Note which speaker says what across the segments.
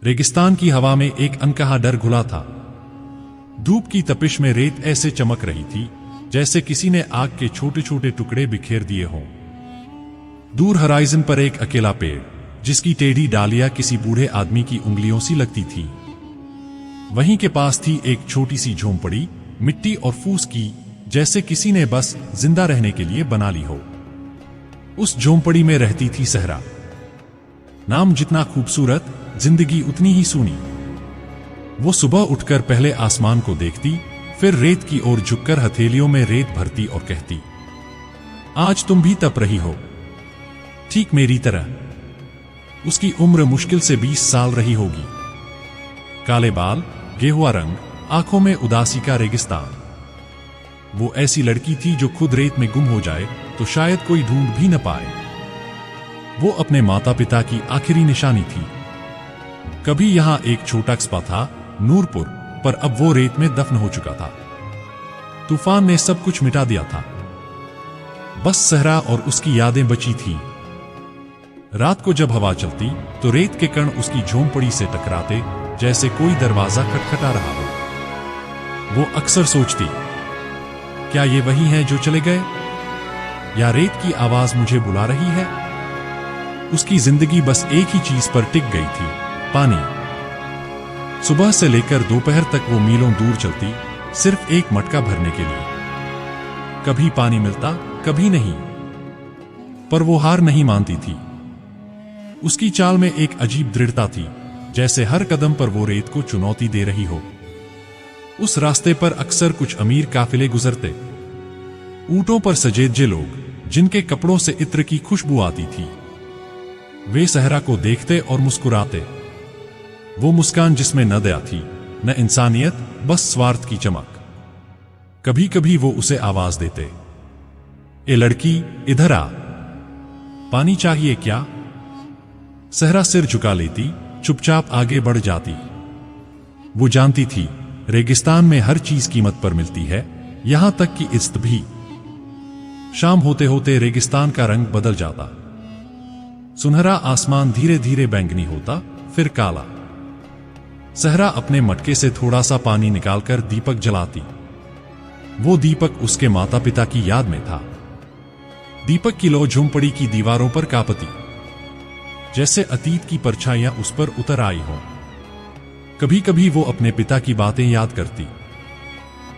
Speaker 1: रेगिस्तान की हवा में एक अनकहा डर घुला था। धूप की तपिश में रेत ऐसे चमक रही थी जैसे किसी ने आग के छोटे छोटे टुकड़े बिखेर दिए हों। दूर हराइजन पर एक अकेला पेड़, जिसकी टेढ़ी डालियां किसी बूढ़े आदमी की उंगलियों सी लगती थी। वहीं के पास थी एक छोटी सी झोंपड़ी, मिट्टी और फूस की, जैसे किसी ने बस जिंदा रहने के लिए बना ली हो। उस झोंपड़ी में रहती थी सहरा। नाम जितना खूबसूरत, जिंदगी उतनी ही सूनी। वो सुबह उठकर पहले आसमान को देखती, फिर रेत की ओर झुककर हथेलियों में रेत भरती और कहती, आज तुम भी तप रही हो, ठीक मेरी तरह। उसकी उम्र मुश्किल से 20 साल रही होगी। काले बाल, गेहुआ रंग, आंखों में उदासी का रेगिस्तान। वो ऐसी लड़की थी जो खुद रेत में गुम हो जाए तो शायद कोई ढूंढ भी न पाए। वो अपने माता पिता की आखिरी निशानी थी। कभी यहां एक छोटा कस्बा था, नूरपुर, पर अब वो रेत में दफन हो चुका था। तूफान ने सब कुछ मिटा दिया था। बस सहरा और उसकी यादें बची थीं। रात को जब हवा चलती तो रेत के कण उसकी झोंपड़ी से टकराते, जैसे कोई दरवाजा खटखटा रहा हो। वो अक्सर सोचती, क्या ये वही हैं जो चले गए, या रेत की आवाज मुझे बुला रही है। उसकी जिंदगी बस एक ही चीज पर टिक गई थी, पानी। सुबह से लेकर दोपहर तक वो मीलों दूर चलती, सिर्फ एक मटका भरने के लिए। कभी पानी मिलता, कभी नहीं, पर वो हार नहीं मानती थी। उसकी चाल में एक अजीब दृढ़ता थी, जैसे हर कदम पर वो रेत को चुनौती दे रही हो। उस रास्ते पर अक्सर कुछ अमीर काफिले गुजरते, ऊंटों पर सजेजे लोग, जिनके कपड़ों से इत्र की खुशबू आती थी। वे सहरा को देखते और मुस्कुराते, वो मुस्कान जिसमें न दया थी, न इंसानियत, बस स्वार्थ की चमक। कभी कभी वो उसे आवाज देते, ए लड़की, इधर आ, पानी चाहिए क्या। सहरा सिर झुका लेती, चुपचाप आगे बढ़ जाती। वो जानती थी, रेगिस्तान में हर चीज कीमत पर मिलती है, यहां तक कि इज्जत भी। शाम होते होते रेगिस्तान का रंग बदल जाता। सुनहरा आसमान धीरे धीरे बैंगनी होता, फिर काला। सहरा अपने मटके से थोड़ा सा पानी निकालकर दीपक जलाती। वो दीपक उसके माता पिता की याद में था। दीपक की लौ झोंपड़ी की दीवारों पर कांपती, जैसे अतीत की परछाइयां उस पर उतर आई हों। कभी कभी वो अपने पिता की बातें याद करती।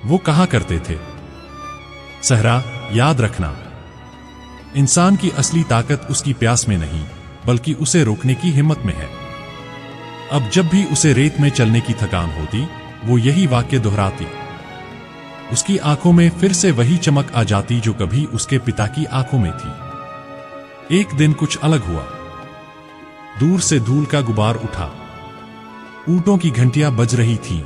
Speaker 1: वो कहा करते थे, सहरा, याद रखना, इंसान की असली ताकत उसकी प्यास में नहीं, बल्कि उसे रोकने की हिम्मत में है। अब जब भी उसे रेत में चलने की थकान होती, वो यही वाक्य दोहराती। उसकी आंखों में फिर से वही चमक आ जाती जो कभी उसके पिता की आंखों में थी। एक दिन कुछ अलग हुआ। दूर से धूल का गुबार उठा, ऊंटों की घंटियां बज रही थीं।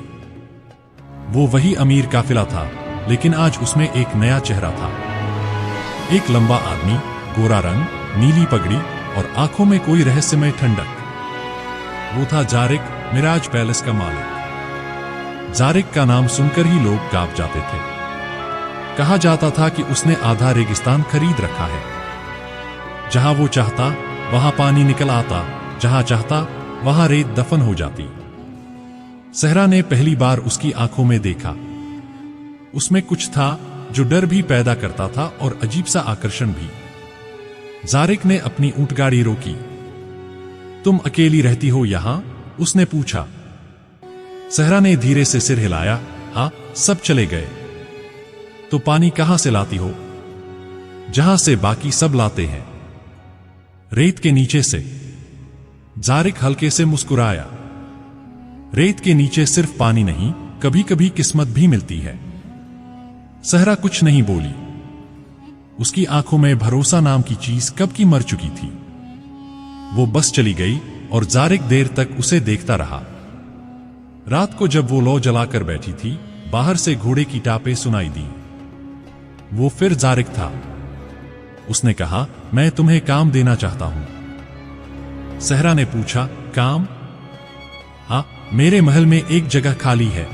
Speaker 1: वो वही अमीर काफिला था, लेकिन आज उसमें एक नया चेहरा था। एक लंबा आदमी, गोरा रंग, नीली पगड़ी और आंखों में कोई रहस्यमय ठंडक। वो था जारिक, मिराज पैलेस का मालिक। जारिक का नाम सुनकर ही लोग कांप जाते थे। कहा जाता था कि उसने आधा रेगिस्तान खरीद रखा है। जहां वो चाहता वहां पानी निकल आता, जहां चाहता वहां रेत दफन हो जाती। सहरा ने पहली बार उसकी आंखों में देखा। उसमें कुछ था जो डर भी पैदा करता था और अजीब सा आकर्षण भी। जारिक ने अपनी ऊंटगाड़ी रोकी। तुम अकेली रहती हो यहां? उसने पूछा। सहरा ने धीरे से सिर हिलाया। हाँ, सब चले गए। तो पानी कहां से लाती हो? जहां से बाकी सब लाते हैं, रेत के नीचे से। जारिक हल्के से मुस्कुराया। रेत के नीचे सिर्फ पानी नहीं, कभी कभी किस्मत भी मिलती है। सहरा कुछ नहीं बोली। उसकी आंखों में भरोसा नाम की चीज कब की मर चुकी थी। वो बस चली गई और जारिक देर तक उसे देखता रहा। रात को जब वो लौ जलाकर बैठी थी, बाहर से घोड़े की टापें सुनाई दी। वो फिर जारिक था। उसने कहा, मैं तुम्हें काम देना चाहता हूं। सहरा ने पूछा, काम? हाँ, मेरे महल में एक जगह खाली है।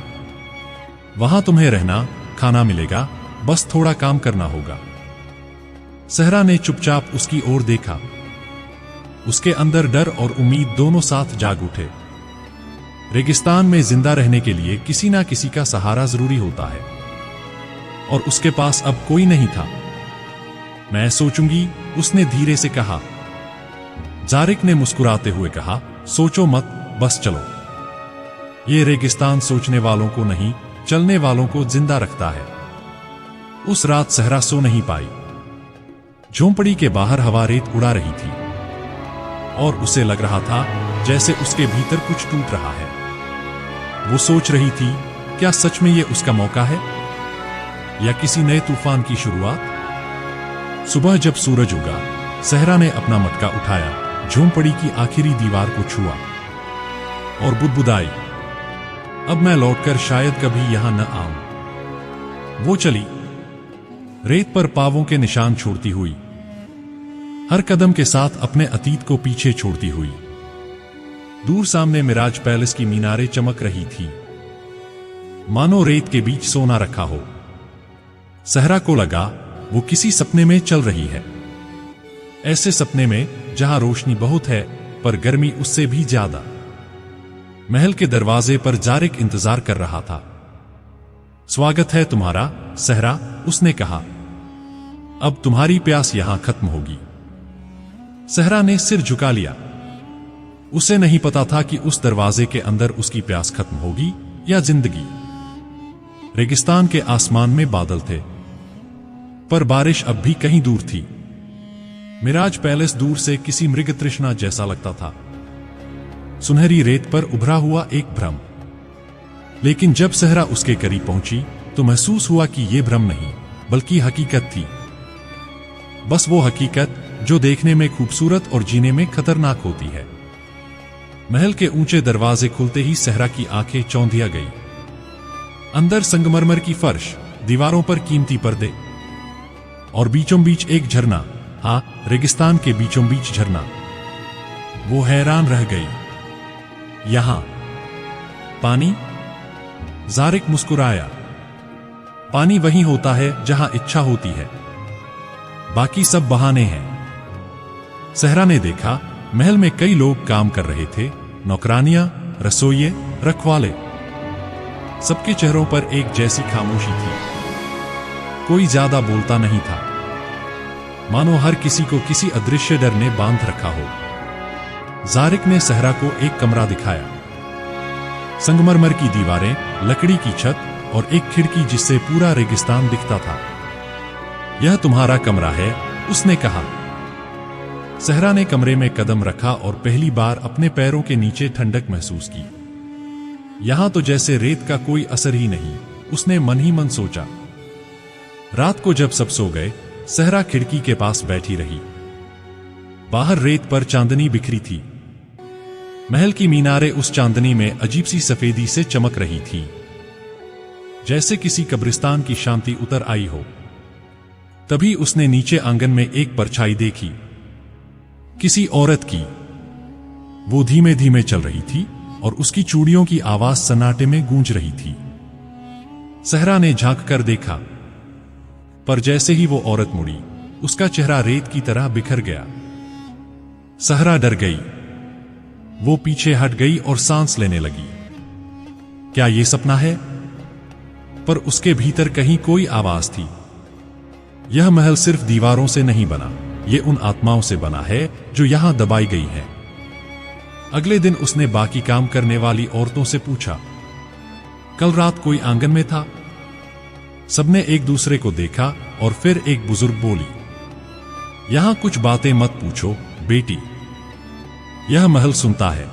Speaker 1: वहां तुम्हें रहना, खाना मिलेगा, बस थोड़ा काम करना होगा। सहरा ने चुपचाप उसकी ओर देखा। उसके अंदर डर और उम्मीद दोनों साथ जाग उठे। रेगिस्तान में जिंदा रहने के लिए किसी ना किसी का सहारा जरूरी होता है, और उसके पास अब कोई नहीं था। मैं सोचूंगी, उसने धीरे से कहा। जारिक ने मुस्कुराते हुए कहा, सोचो मत, बस चलो। ये रेगिस्तान सोचने वालों को नहीं, चलने वालों को जिंदा रखता है। उस रात सहरा सो नहीं पाई। झोंपड़ी के बाहर हवा रेत उड़ा रही थी और उसे लग रहा था जैसे उसके भीतर कुछ टूट रहा है। वो सोच रही थी, क्या सच में ये उसका मौका है या किसी नए तूफान की शुरुआत? सुबह जब सूरज उगा, सहरा ने अपना मटका उठाया, झोंपड़ी की आखिरी दीवार को छुआ और बुदबुदाई, अब मैं लौटकर शायद कभी यहां न आऊं। वो चली, रेत पर पांवों के निशान छोड़ती हुई, हर कदम के साथ अपने अतीत को पीछे छोड़ती हुई। दूर सामने मिराज पैलेस की मीनारें चमक रही थी, मानो रेत के बीच सोना रखा हो। सहरा को लगा वो किसी सपने में चल रही है, ऐसे सपने में जहां रोशनी बहुत है पर गर्मी उससे भी ज्यादा। महल के दरवाजे पर जारिक इंतजार कर रहा था। स्वागत है तुम्हारा, सहरा, उसने कहा। अब तुम्हारी प्यास यहां खत्म होगी। सहरा ने सिर झुका लिया। उसे नहीं पता था कि उस दरवाजे के अंदर उसकी प्यास खत्म होगी या जिंदगी। रेगिस्तान के आसमान में बादल थे, पर बारिश अब भी कहीं दूर थी। मिराज पैलेस दूर से किसी मृग तृष्णा जैसा लगता था, सुनहरी रेत पर उभरा हुआ एक भ्रम। लेकिन जब सहरा उसके करीब पहुंची तो महसूस हुआ कि यह भ्रम नहीं बल्कि हकीकत थी। बस वो हकीकत जो देखने में खूबसूरत और जीने में खतरनाक होती है। महल के ऊंचे दरवाजे खुलते ही सहरा की आंखें चौंधिया गई। अंदर संगमरमर की फर्श, दीवारों पर कीमती पर्दे और बीचों बीच एक झरना। हाँ, रेगिस्तान के बीचों बीच झरना। वो हैरान रह गई। यहां पानी? जारिक मुस्कुराया। पानी वहीं होता है जहां इच्छा होती है, बाकी सब बहाने हैं। सहरा ने देखा, महल में कई लोग काम कर रहे थे, नौकरानियां, रसोइये, रखवाले। सबके चेहरों पर एक जैसी खामोशी थी। कोई ज्यादा बोलता नहीं था, मानो हर किसी को किसी अदृश्य डर ने बांध रखा हो। जारिक ने सहरा को एक कमरा दिखाया। संगमरमर की दीवारें, लकड़ी की छत और एक खिड़की जिससे पूरा रेगिस्तान दिखता था। यह तुम्हारा कमरा है, उसने कहा। सहरा ने कमरे में कदम रखा और पहली बार अपने पैरों के नीचे ठंडक महसूस की। यहां तो जैसे रेत का कोई असर ही नहीं, उसने मन ही मन सोचा। रात को जब सब सो गए, सहरा खिड़की के पास बैठी रही। बाहर रेत पर चांदनी बिखरी थी। महल की मीनारें उस चांदनी में अजीब सी सफेदी से चमक रही थी, जैसे किसी कब्रिस्तान की शांति उतर आई हो। तभी उसने नीचे आंगन में एक परछाई देखी, किसी औरत की। वो धीमे धीमे चल रही थी और उसकी चूड़ियों की आवाज सन्नाटे में गूंज रही थी। सहरा ने झांक कर देखा, पर जैसे ही वो औरत मुड़ी, उसका चेहरा रेत की तरह बिखर गया। सहरा डर गई। वो पीछे हट गई और सांस लेने लगी। क्या ये सपना है? पर उसके भीतर कहीं कोई आवाज थी। यह महल सिर्फ दीवारों से नहीं बना, ये उन आत्माओं से बना है जो यहां दबाई गई हैं। अगले दिन उसने बाकी काम करने वाली औरतों से पूछा, कल रात कोई आंगन में था? सबने एक दूसरे को देखा और फिर एक बुजुर्ग बोली, यहां कुछ बातें मत पूछो बेटी, यह महल सुनता है,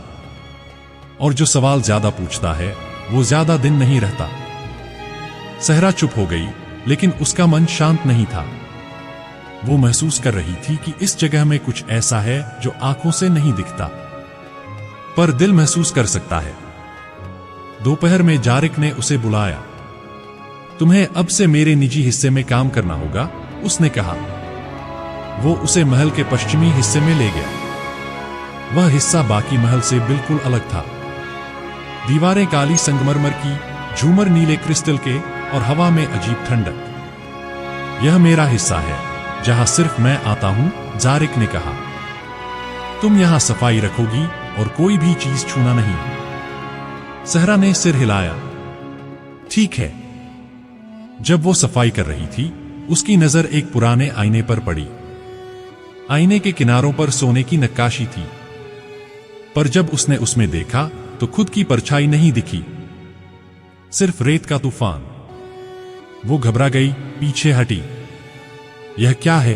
Speaker 1: और जो सवाल ज्यादा पूछता है वो ज्यादा दिन नहीं रहता। सहरा चुप हो गई, लेकिन उसका मन शांत नहीं था। वो महसूस कर रही थी कि इस जगह में कुछ ऐसा है जो आंखों से नहीं दिखता, पर दिल महसूस कर सकता है। दोपहर में जारिक ने उसे बुलाया। तुम्हें अब से मेरे निजी हिस्से में काम करना होगा, उसने कहा। वो उसे महल के पश्चिमी हिस्से में ले गया। वह हिस्सा बाकी महल से बिल्कुल अलग था। दीवारें काली संगमरमर की, झूमर नीले क्रिस्टल के और हवा में अजीब ठंडक। यह मेरा हिस्सा है जहां सिर्फ मैं आता हूं, जारिक ने कहा। तुम यहां सफाई रखोगी और कोई भी चीज छूना नहीं। सहरा ने सिर हिलाया। ठीक है। जब वो सफाई कर रही थी, उसकी नजर एक पुराने आईने पर पड़ी। आईने के किनारों पर सोने की नक्काशी थी, पर जब उसने उसमें देखा तो खुद की परछाई नहीं दिखी, सिर्फ रेत का तूफान। वो घबरा गई, पीछे हटी। यह क्या है?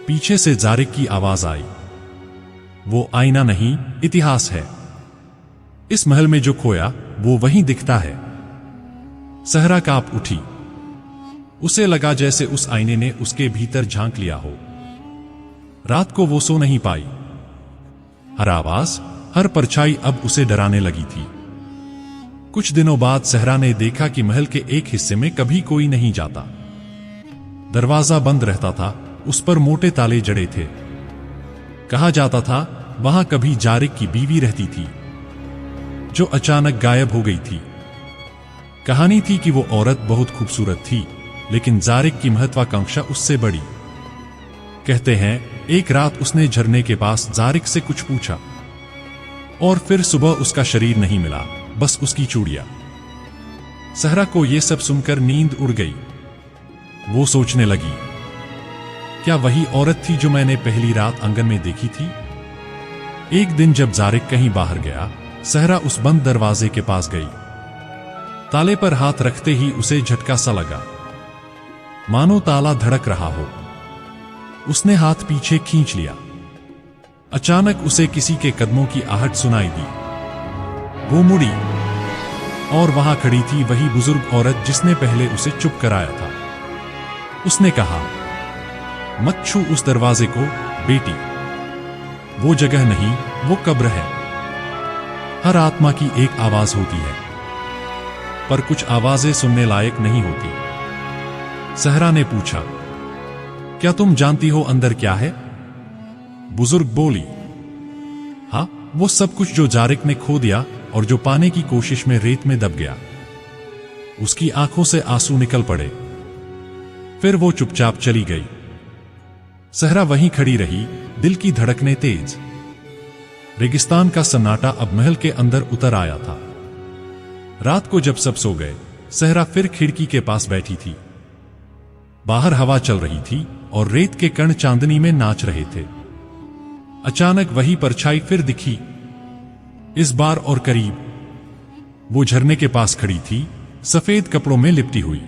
Speaker 1: पीछे से जारिक की आवाज आई। वो आईना नहीं, इतिहास है। इस महल में जो खोया वो वहीं दिखता है। सहरा कांप उठी। उसे लगा जैसे उस आईने ने उसके भीतर झांक लिया हो। रात को वो सो नहीं पाई। हर आवाज, हर परछाई अब उसे डराने लगी थी। कुछ दिनों बाद सहरा ने देखा कि महल के एक हिस्से में कभी कोई नहीं जाता। दरवाजा बंद रहता था, उस पर मोटे ताले जड़े थे। कहा जाता था वहां कभी जारिक की बीवी रहती थी, जो अचानक गायब हो गई थी। कहानी थी कि वो औरत बहुत खूबसूरत थी, लेकिन जारिक की महत्वाकांक्षा उससे बड़ी। कहते हैं एक रात उसने झरने के पास जारिक से कुछ पूछा, और फिर सुबह उसका शरीर नहीं मिला, बस उसकी चूड़ियां। सहरा को यह सब सुनकर नींद उड़ गई। वो सोचने लगी, क्या वही औरत थी जो मैंने पहली रात आंगन में देखी थी? एक दिन जब जारिक कहीं बाहर गया, सहरा उस बंद दरवाजे के पास गई। ताले पर हाथ रखते ही उसे झटका सा लगा, मानो ताला धड़क रहा हो। उसने हाथ पीछे खींच लिया। अचानक उसे किसी के कदमों की आहट सुनाई दी। वो मुड़ी, और वहां खड़ी थी वही बुजुर्ग औरत जिसने पहले उसे चुप कराया था। उसने कहा, मत छू उस दरवाजे को बेटी, वो जगह नहीं, वो कब्र है। हर आत्मा की एक आवाज होती है, पर कुछ आवाजें सुनने लायक नहीं होती। सहरा ने पूछा, क्या तुम जानती हो अंदर क्या है? बुजुर्ग बोली, हाँ, वो सब कुछ जो जारिक ने खो दिया और जो पाने की कोशिश में रेत में दब गया। उसकी आंखों से आंसू निकल पड़े। फिर वो चुपचाप चली गई। सहरा वहीं खड़ी रही, दिल की धड़कनें तेज। रेगिस्तान का सन्नाटा अब महल के अंदर उतर आया था। रात को जब सब सो गए, सहरा फिर खिड़की के पास बैठी थी। बाहर हवा चल रही थी और रेत के कण चांदनी में नाच रहे थे। अचानक वही परछाई फिर दिखी, इस बार और करीब। वो झरने के पास खड़ी थी, सफेद कपड़ों में लिपटी हुई।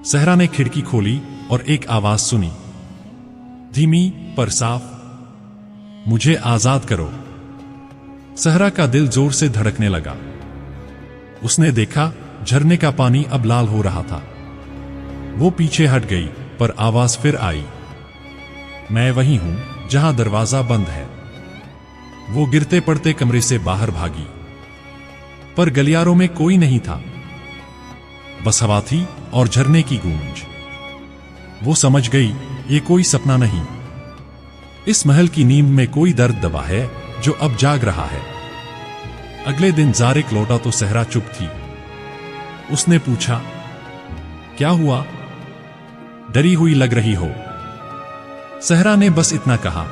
Speaker 1: सहरा ने खिड़की खोली और एक आवाज सुनी, धीमी पर साफ, मुझे आजाद करो। सहरा का दिल जोर से धड़कने लगा। उसने देखा झरने का पानी अब लाल हो रहा था। वो पीछे हट गई, पर आवाज फिर आई, मैं वहीं हूं जहां दरवाजा बंद है। वो गिरते पड़ते कमरे से बाहर भागी, पर गलियारों में कोई नहीं था, बस हवा थी और झरने की गूंज। वो समझ गई, ये कोई सपना नहीं, इस महल की नींद में कोई दर्द दबा है जो अब जाग रहा है। अगले दिन जारिक लौटा तो सहरा चुप थी। उसने पूछा, क्या हुआ? डरी हुई लग रही हो। सहरा ने बस इतना कहा,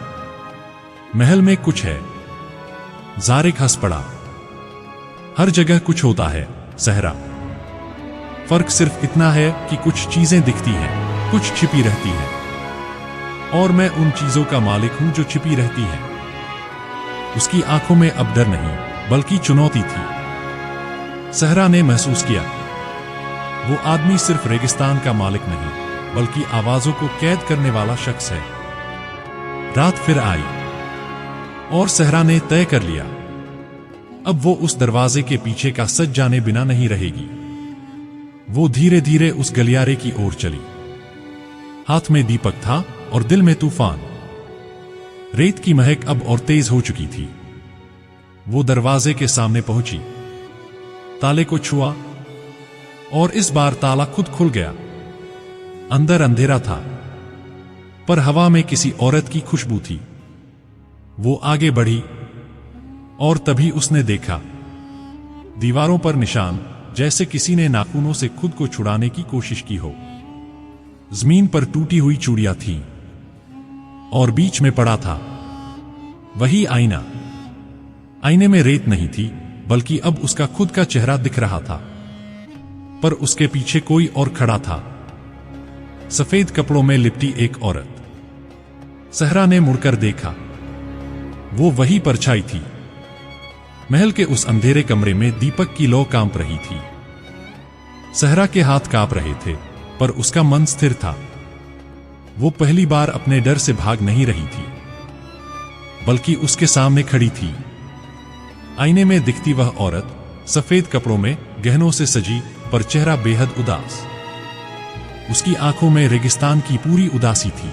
Speaker 1: महल में कुछ है। जारिक हंस पड़ा, हर जगह कुछ होता है सहरा, फर्क सिर्फ इतना है कि कुछ चीजें दिखती हैं, कुछ छिपी रहती हैं, और मैं उन चीजों का मालिक हूं जो छिपी रहती हैं। उसकी आंखों में अब डर नहीं, बल्कि चुनौती थी। सहरा ने महसूस किया, वो आदमी सिर्फ रेगिस्तान का मालिक नहीं, बल्कि आवाजों को कैद करने वाला शख्स है। रात फिर आई और सहरा ने तय कर लिया, अब वो उस दरवाजे के पीछे का सच जाने बिना नहीं रहेगी। वो धीरे धीरे उस गलियारे की ओर चली। हाथ में दीपक था और दिल में तूफान। रेत की महक अब और तेज हो चुकी थी। वो दरवाजे के सामने पहुंची, ताले को छुआ, और इस बार ताला खुद खुल गया। अंदर अंधेरा था, पर हवा में किसी औरत की खुशबू थी। वो आगे बढ़ी, और तभी उसने देखा दीवारों पर निशान, जैसे किसी ने नाखूनों से खुद को छुड़ाने की कोशिश की हो। जमीन पर टूटी हुई चूड़ियां थीं, और बीच में पड़ा था वही आईना। आईने में रेत नहीं थी, बल्कि अब उसका खुद का चेहरा दिख रहा था। पर उसके पीछे कोई और खड़ा था, सफेद कपड़ों में लिपटी एक औरत। सहरा ने मुड़कर देखा, वो वही परछाई थी। महल के उस अंधेरे कमरे में दीपक की लौ कांप रही थी। सहरा के हाथ कांप रहे थे, पर उसका मन स्थिर था। वो पहली बार अपने डर से भाग नहीं रही थी, बल्कि उसके सामने खड़ी थी। आईने में दिखती वह औरत, सफेद कपड़ों में, गहनों से सजी, पर चेहरा बेहद उदास। उसकी आंखों में रेगिस्तान की पूरी उदासी थी।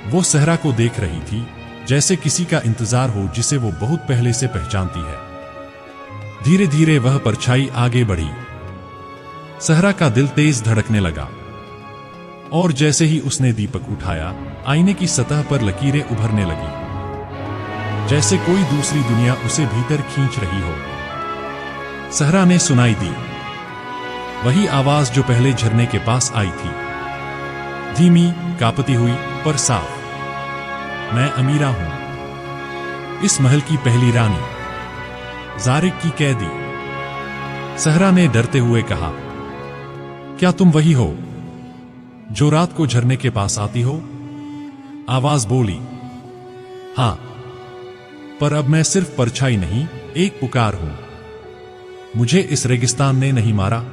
Speaker 1: वो सहरा को देख रही थी, जैसे किसी का इंतजार हो जिसे वो बहुत पहले से पहचानती है। धीरे धीरे वह परछाई आगे बढ़ी। सहरा का दिल तेज धड़कने लगा, और जैसे ही उसने दीपक उठाया, आईने की सतह पर लकीरें उभरने लगी, जैसे कोई दूसरी दुनिया उसे भीतर खींच रही हो। सहरा ने सुनाई दी वही आवाज जो पहले झरने के पास आई थी, धीमी, कांपती हुई, पर साफ। मैं अमीरा हूं, इस महल की पहली रानी, जारिक की कैदी। सहरा ने डरते हुए कहा, क्या तुम वही हो जो रात को झरने के पास आती हो? आवाज बोली, हां, पर अब मैं सिर्फ परछाई नहीं, एक पुकार हूं। मुझे इस रेगिस्तान ने नहीं मारा,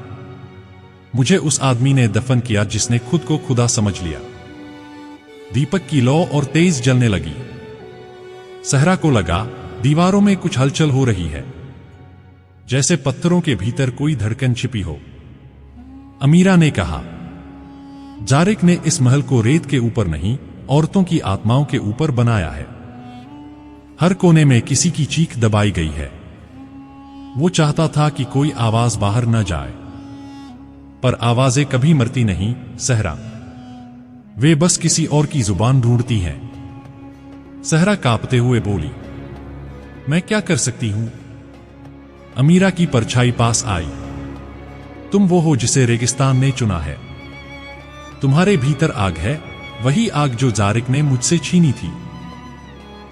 Speaker 1: मुझे उस आदमी ने दफन किया जिसने खुद को खुदा समझ लिया। दीपक की लौ और तेज जलने लगी। सहरा को लगा दीवारों में कुछ हलचल हो रही है, जैसे पत्थरों के भीतर कोई धड़कन छिपी हो। अमीरा ने कहा, जारिक ने इस महल को रेत के ऊपर नहीं, औरतों की आत्माओं के ऊपर बनाया है। हर कोने में किसी की चीख दबाई गई है। वो चाहता था कि कोई आवाज बाहर न जाए, पर आवाजें कभी मरती नहीं, सहरा। वे बस किसी और की जुबान ढूंढती हैं। सहरा कांपते हुए बोली, मैं क्या कर सकती हूं? अमीरा की परछाई पास आई। तुम वो हो जिसे रेगिस्तान ने चुना है। तुम्हारे भीतर आग है, वही आग जो जारिक ने मुझसे छीनी थी।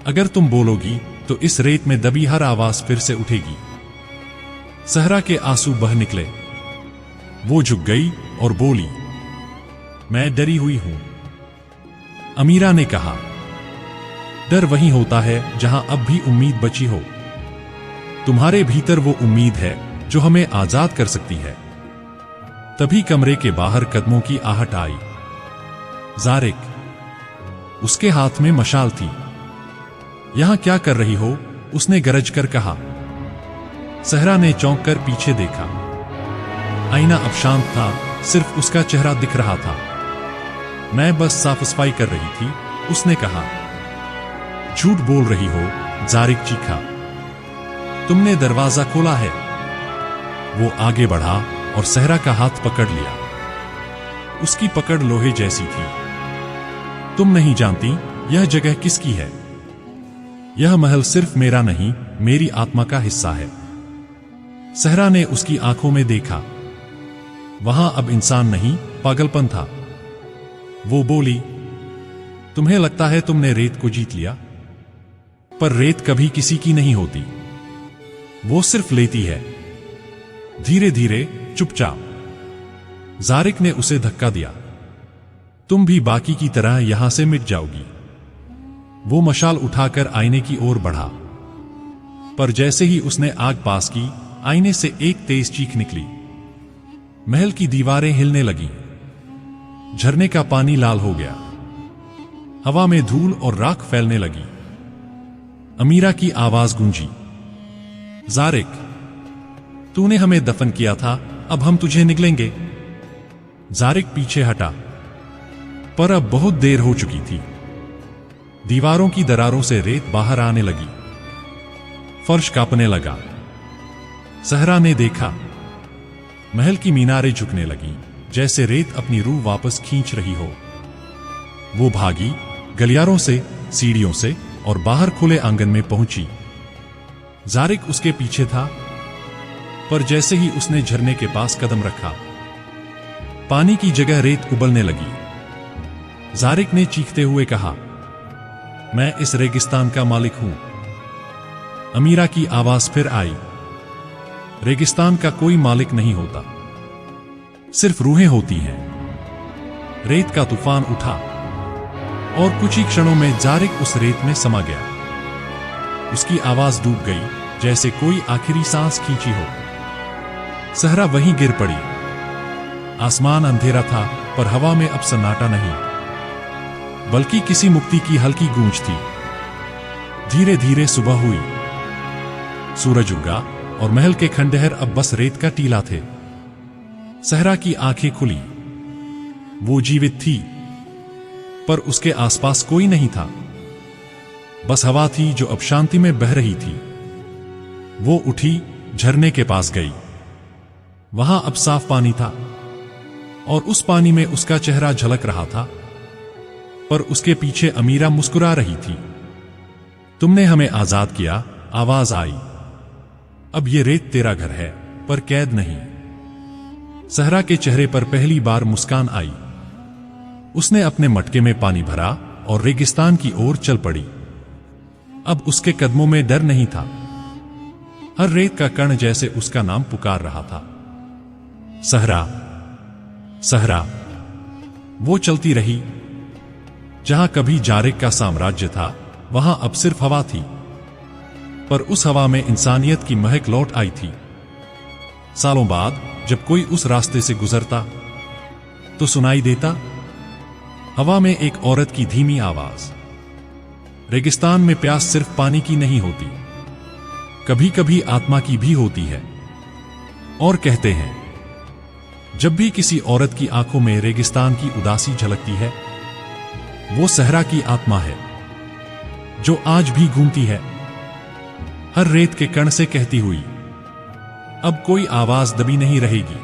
Speaker 1: अगर तुम बोलोगी तो इस रेत में दबी हर आवाज फिर से उठेगी। सहरा के आंसू बह निकले। वो झुक गई और बोली, मैं डरी हुई हूं। अमीरा ने कहा, डर वहीं होता है जहां अब भी उम्मीद बची हो। तुम्हारे भीतर वो उम्मीद है जो हमें आजाद कर सकती है। तभी कमरे के बाहर कदमों की आहट आई। जारिक, उसके हाथ में मशाल थी। यहां क्या कर रही हो? उसने गरज कर कहा। सहरा ने चौंक कर पीछे देखा। आईना अब शांत था, सिर्फ उसका चेहरा दिख रहा था। मैं बस साफ सफाई कर रही थी, उसने कहा। झूठ बोल रही हो, जारिक चीखा। तुमने दरवाजा खोला है। वो आगे बढ़ा और सहरा का हाथ पकड़ लिया। उसकी पकड़ लोहे जैसी थी। तुम नहीं जानती यह जगह किसकी है। यह महल सिर्फ मेरा नहीं, मेरी आत्मा का हिस्सा है। सहरा ने उसकी आंखों में देखा। वहां अब इंसान नहीं, पागलपन था। वो बोली, तुम्हें लगता है तुमने रेत को जीत लिया, पर रेत कभी किसी की नहीं होती। वो सिर्फ लेती है, धीरे धीरे, चुपचाप। जारिक ने उसे धक्का दिया। तुम भी बाकी की तरह यहां से मिट जाओगी। वो मशाल उठाकर आईने की ओर बढ़ा, पर जैसे ही उसने आग पास की, आईने से एक तेज चीख निकली। महल की दीवारें हिलने लगीं। झरने का पानी लाल हो गया। हवा में धूल और राख फैलने लगी। अमीरा की आवाज गूंजी, जारिक, तूने हमें दफन किया था, अब हम तुझे निगलेंगे। जारिक पीछे हटा, पर अब बहुत देर हो चुकी थी। दीवारों की दरारों से रेत बाहर आने लगी। फर्श कांपने लगा। सहरा ने देखा, महल की मीनारें झुकने लगी, जैसे रेत अपनी रूह वापस खींच रही हो। वो भागी, गलियारों से, सीढ़ियों से, और बाहर खुले आंगन में पहुंची। जारिक उसके पीछे था, पर जैसे ही उसने झरने के पास कदम रखा, पानी की जगह रेत उबलने लगी। जारिक ने चीखते हुए कहा, मैं इस रेगिस्तान का मालिक हूं। अमीरा की आवाज फिर आई, रेगिस्तान का कोई मालिक नहीं होता, सिर्फ रूहें होती हैं। रेत का तूफान उठा और कुछ ही क्षणों में जारिक उस रेत में समा गया। उसकी आवाज डूब गई, जैसे कोई आखिरी सांस खींची हो। सहरा वहीं गिर पड़ी। आसमान अंधेरा था, पर हवा में अब सन्नाटा नहीं, बल्कि किसी मुक्ति की हल्की गूंज थी। धीरे धीरे सुबह हुई, सूरज उगा और महल के खंडहर अब बस रेत का टीला थे। सहरा की आंखें खुली। वो जीवित थी, पर उसके आसपास कोई नहीं था। बस हवा थी जो अब शांति में बह रही थी। वो उठी, झरने के पास गई। वहां अब साफ पानी था और उस पानी में उसका चेहरा झलक रहा था, पर उसके पीछे अमीरा मुस्कुरा रही थी। तुमने हमें आजाद किया, आवाज आई। अब ये रेत तेरा घर है, पर कैद नहीं। सहरा के चेहरे पर पहली बार मुस्कान आई। उसने अपने मटके में पानी भरा और रेगिस्तान की ओर चल पड़ी। अब उसके कदमों में डर नहीं था। हर रेत का कण जैसे उसका नाम पुकार रहा था, सहरा, सहरा। वो चलती रही। जहां कभी जारिक का साम्राज्य था, वहां अब सिर्फ हवा थी, पर उस हवा में इंसानियत की महक लौट आई थी। सालों बाद जब कोई उस रास्ते से गुजरता, तो सुनाई देता हवा में एक औरत की धीमी आवाज। रेगिस्तान में प्यास सिर्फ पानी की नहीं होती, कभी कभी आत्मा की भी होती है। और कहते हैं, जब भी किसी औरत की आंखों में रेगिस्तान की उदासी झलकती है, वो सहरा की आत्मा है, जो आज भी घूमती है, हर रेत के कण से कहती हुई, अब कोई आवाज दबी नहीं रहेगी।